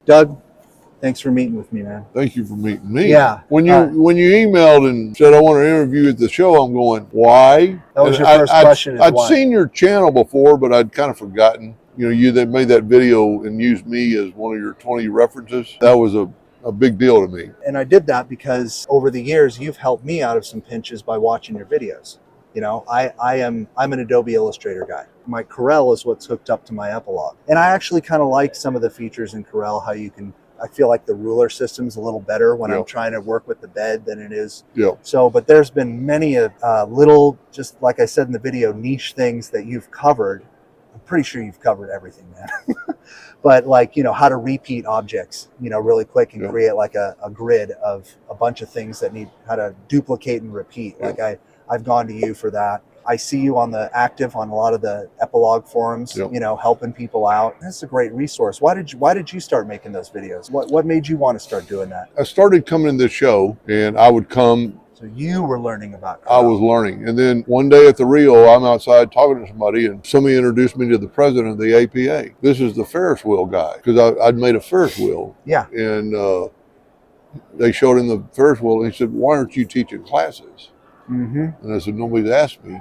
Doug, thanks for meeting with me, man. Thank you for meeting me. Yeah. When you emailed and said I want to interview at the show, I'm going, why? That was And your first question is I'd why? seen your channel before, but I'd kind of forgotten. You know, you that made that video and used me as one of your 20 references. That was a big deal to me. And I did that because over the years, you've helped me out of some pinches by watching your videos. You know, I'm an Adobe Illustrator guy. My Corel is what's hooked up to my epilogue. And I actually kind of like some of the features in Corel, how you can, I feel like the ruler system's a little better when I'm trying to work with the bed than it is. Yeah. So, but there's been many little, just like I said in the video, niche things that you've covered. I'm pretty sure you've covered everything, man. But like, you know, how to repeat objects, you know, really quick and create like a grid of a bunch of things that need how to duplicate and repeat. Like I've gone to you for that. I see you on the active on a lot of the epilogue forums, you know, helping people out. That's a great resource. Why did you start making those videos? What made you want to start doing that? I started coming to this show and I would come. So you were learning about Corel. I was learning. And then one day at the Rio, I'm outside talking to somebody and somebody introduced me to the president of the APA. This is the Ferris wheel guy because I'd made a Ferris wheel. Yeah. And they showed him the Ferris wheel and he said, why aren't you teaching classes? Mm-hmm. And I said, nobody's asked me.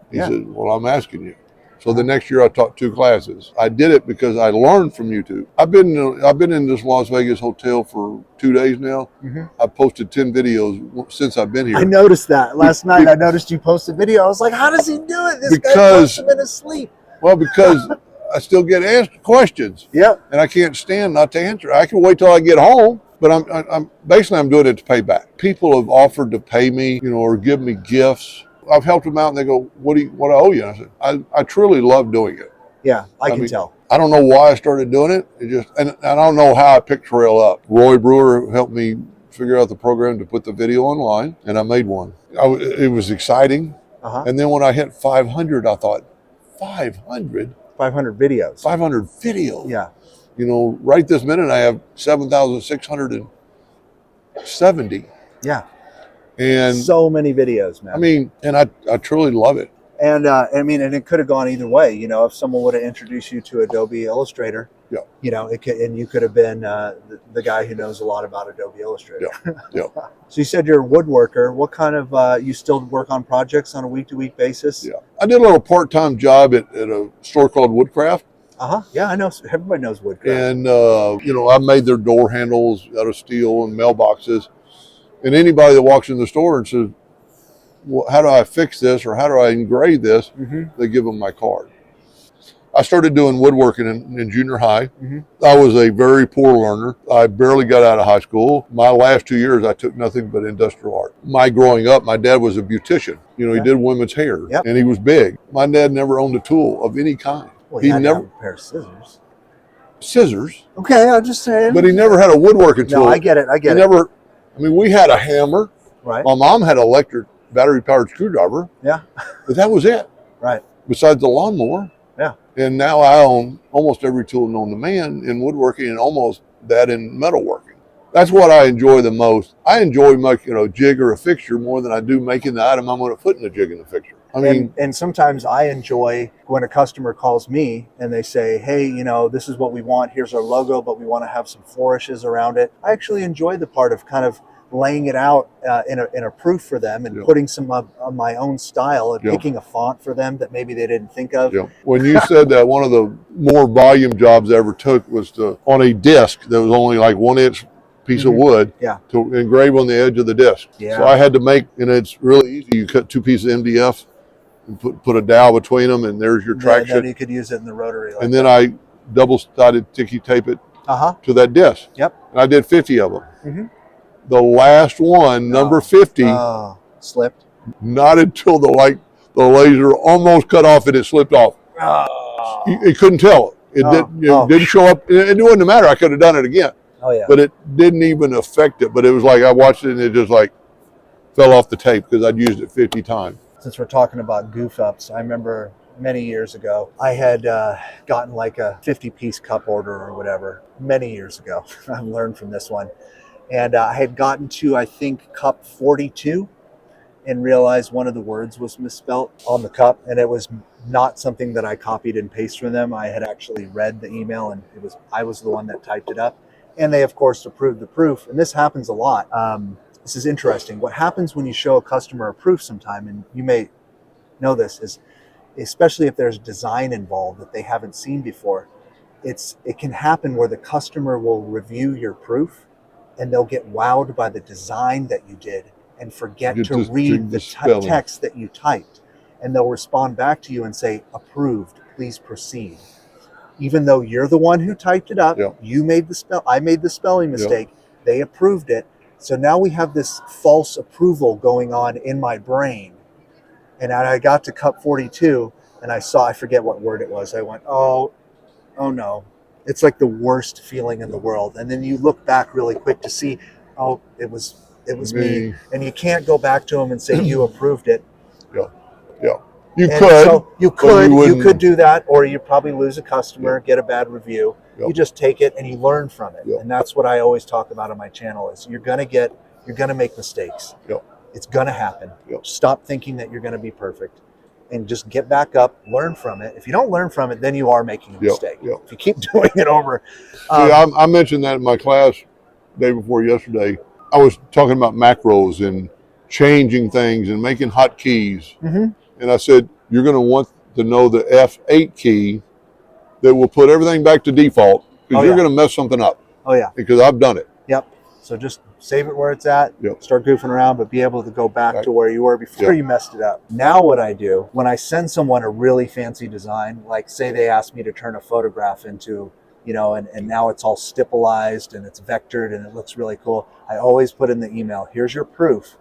He said, well, I'm asking you. So the next year I taught 2 classes. I did it because I learned from YouTube. I've been in this Las Vegas hotel for 2 days now. Mm-hmm. I've posted 10 videos since I've been here. I noticed that last night. I noticed you posted a video. I was like, how does he do it? This guy posts them in his sleep. Well, because I still get asked questions. Yeah. And I can't stand not to answer. I can wait till I get home. But I'm doing it to pay back. People have offered to pay me, you know, or give me gifts. I've helped them out and they go, what I owe you? And I said, I truly love doing it. Yeah, I can tell. I don't know why I started doing it. And I don't know how I picked Corel up. Roy Brewer helped me figure out the program to put the video online and I made one. It was exciting. And then when I hit 500, I thought, 500? 500 videos. 500 videos. Yeah. You know, right this minute I have 7,670. Yeah. And so many videos, man. I mean, and I truly love it. And I mean, and it could have gone either way. You know, if someone would have introduced you to Adobe Illustrator, you know, and you could have been the guy who knows a lot about Adobe Illustrator. Yeah. So you said you're a woodworker. What kind of, you still work on projects on a week-to-week basis? Yeah. I did a little part-time job at a store called Woodcraft. Yeah, I know. Everybody knows Woodcraft. And, you know, I made their door handles out of steel and mailboxes. And anybody that walks in the store and says, well, how do I fix this or how do I engrave this? They give them my card. I started doing woodworking in junior high. I was a very poor learner. I barely got out of high school. My last 2 years, I took nothing but industrial art. My growing up, my dad was a beautician. You know, he did women's hair and he was big. My dad never owned a tool of any kind. Well, he never had a pair of scissors. Scissors. Okay, I'm just saying. But he never had a woodworking tool. No, I get it. I mean, we had a hammer. Right. My mom had an electric battery-powered screwdriver. Yeah. But that was it. Right. Besides the lawnmower. Yeah. And now I own almost every tool known to man in woodworking and almost that in metalworking. That's what I enjoy the most. I enjoy making a jig or a fixture more than I do making the item I'm going to put in the jig and the fixture. I mean, and sometimes I enjoy when a customer calls me and they say, hey, you know, this is what we want. Here's our logo, but we want to have some flourishes around it. I actually enjoy the part of kind of laying it out in a proof for them and putting some of my own style and picking a font for them that maybe they didn't think of. When you said that, one of the more volume jobs I ever took was on a disc that was only like 1 inch piece of wood to engrave on the edge of the disc. So I had to make, and it's really easy. You cut 2 pieces of MDF and put a dowel between them, and there's your traction. Then you could use it in the rotary. And then I double-sided sticky tape it to that disc. Yep. And I did 50 of them. The last one, number 50, slipped. Not until the laser almost cut off and it slipped off. It couldn't tell it. Didn't show up. It wouldn't matter. I could have done it again. Oh yeah. But it didn't even affect it. But it was like I watched it and it just like fell off the tape because I'd used it 50 times. Since we're talking about goof ups, I remember many years ago, I had gotten like a 50-piece cup order or whatever many years ago. I learned from this one. And I had gotten to, I think, cup 42 and realized one of the words was misspelt on the cup. And it was not something that I copied and pasted from them. I had actually read the email and I was the one that typed it up. And they, of course, approved the proof. And this happens a lot. This is interesting. What happens when you show a customer a proof sometime, and you may know this, is especially if there's design involved that they haven't seen before, it can happen where the customer will review your proof and they'll get wowed by the design that you did and forget to read the text that you typed. And they'll respond back to you and say, approved, please proceed. Even though you're the one who typed it up, you made I made the spelling mistake, they approved it. So now we have this false approval going on in my brain. And I got to cup 42 and I forget what word it was. I went, oh no. It's like the worst feeling in the world. And then you look back really quick to see, oh, it was me. And you can't go back to them and say you approved it. You could do that, or you probably lose a customer, get a bad review. You just take it and you learn from it. And that's what I always talk about on my channel is you're gonna make mistakes. It's gonna happen. Stop thinking that you're gonna be perfect and just get back up, learn from it. If you don't learn from it, then you are making a mistake. If you keep doing it over. I mentioned that in my class day before yesterday. I was talking about macros and changing things and making hotkeys. And I said, you're going to want to know the F8 key that will put everything back to default because you're going to mess something up. Because I've done it. So just save it where it's at, start goofing around, but be able to go back to where you were before you messed it up. Now what I do, when I send someone a really fancy design, like say they ask me to turn a photograph into, and now it's all stipulized and it's vectored and it looks really cool, I always put in the email, here's your proof.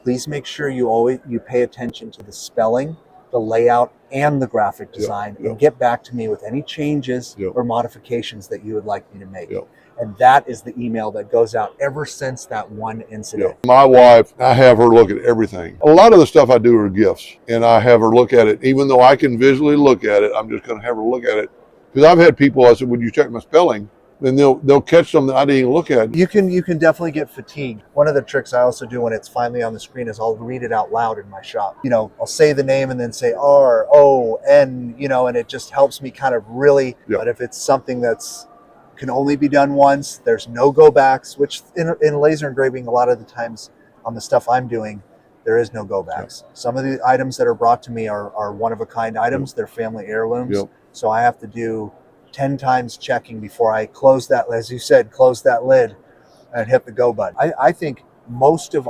Please make sure you pay attention to the spelling, the layout, and the graphic design, and get back to me with any changes or modifications that you would like me to make. And that is the email that goes out ever since that one incident. My wife, I have her look at everything. A lot of the stuff I do are gifts, and I have her look at it. Even though I can visually look at it, I'm just going to have her look at it. Because I've had people, I said, would you check my spelling? Then they'll catch something that I didn't even look at. You can definitely get fatigued. One of the tricks I also do when it's finally on the screen is I'll read it out loud in my shop. I'll say the name and then say R-O-N, and it just helps me kind of really. But if it's something that's can only be done once, there's no go backs, which in laser engraving, a lot of the times on the stuff I'm doing, there is no go backs. Some of the items that are brought to me are one of a kind items. They're family heirlooms. So I have to do 10 times checking before I close that, as you said, close that lid and hit the go button. I think most of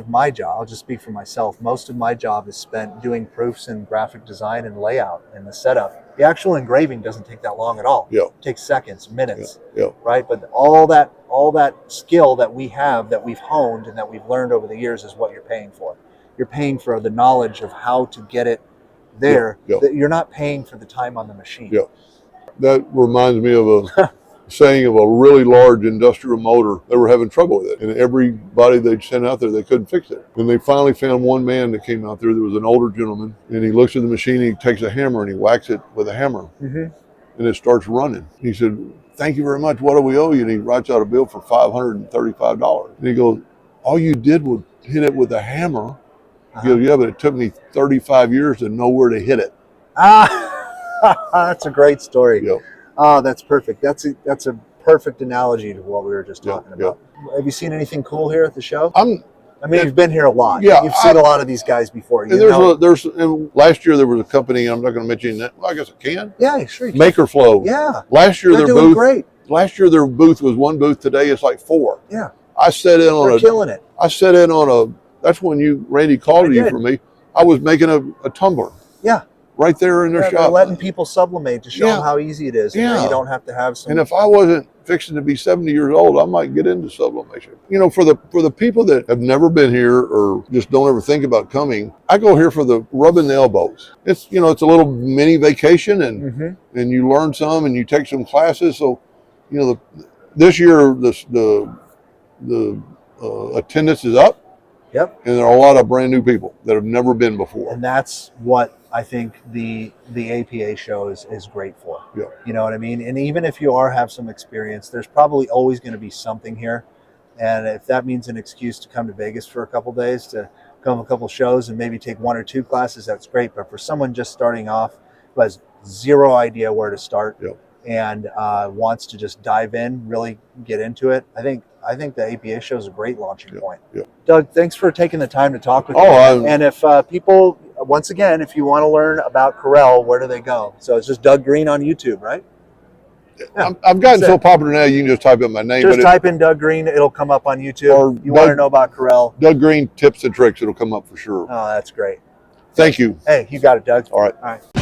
my job, I'll just speak for myself, most of my job is spent doing proofs and graphic design and layout and the setup. The actual engraving doesn't take that long at all. It takes seconds, minutes, right? But all that skill that we have, that we've honed and that we've learned over the years is what you're paying for. You're paying for the knowledge of how to get it there. You're not paying for the time on the machine. That reminds me of a saying of a really large industrial motor. They were having trouble with it, and everybody they'd sent out there, they couldn't fix it. And they finally found one man that came out there. There was an older gentleman, and he looks at the machine, and he takes a hammer and he whacks it with a hammer, and it starts running. He said, "Thank you very much. What do we owe you?" And he writes out a bill for $535. And he goes, "All you did was hit it with a hammer." He goes, "Yeah, but it took me 35 years to know where to hit it." That's a great story. Oh, that's perfect. That's a perfect analogy to what we were just talking about. Have you seen anything cool here at the show? You've been here a lot. You've seen a lot of these guys before. And last year there was a company, I'm not going to mention that. Well, I guess I can. Yeah, sure. Makerflow. Yeah. Last year They're doing great. Last year their booth was one booth. Today it's like 4. Yeah. I sat in on killing it. I sat in on that's when Randy called you for me. I was making a tumbler. Yeah. Right there in their shop. They're letting people sublimate to show them how easy it is. And you don't have to have some. And if I wasn't fixing to be 70 years old, I might get into sublimation. For the people that have never been here or just don't ever think about coming, I go here for the rubbing the elbows. It's it's a little mini vacation, and you learn some and you take some classes. So, this year the attendance is up. And there are a lot of brand new people that have never been before. And that's what I think the APA show is great for. You know what I mean? And even if you have some experience, there's probably always going to be something here. And if that means an excuse to come to Vegas for a couple days, to come a couple shows and maybe take 1 or 2 classes, that's great. But for someone just starting off who has zero idea where to start, and wants to just dive in, really get into it, I think the APA show is a great launching point. Yeah. Doug, thanks for taking the time to talk with me. And if people, once again, if you want to learn about Corel, where do they go? So it's just Doug Green on YouTube, right? Yeah, I've gotten so popular now, you can just type in my name. Just type in Doug Green, it'll come up on YouTube. Or you want to know about Corel? Doug Green tips and tricks, it'll come up for sure. Oh, that's great. Thank you. Hey, you got it, Doug. All right. All right.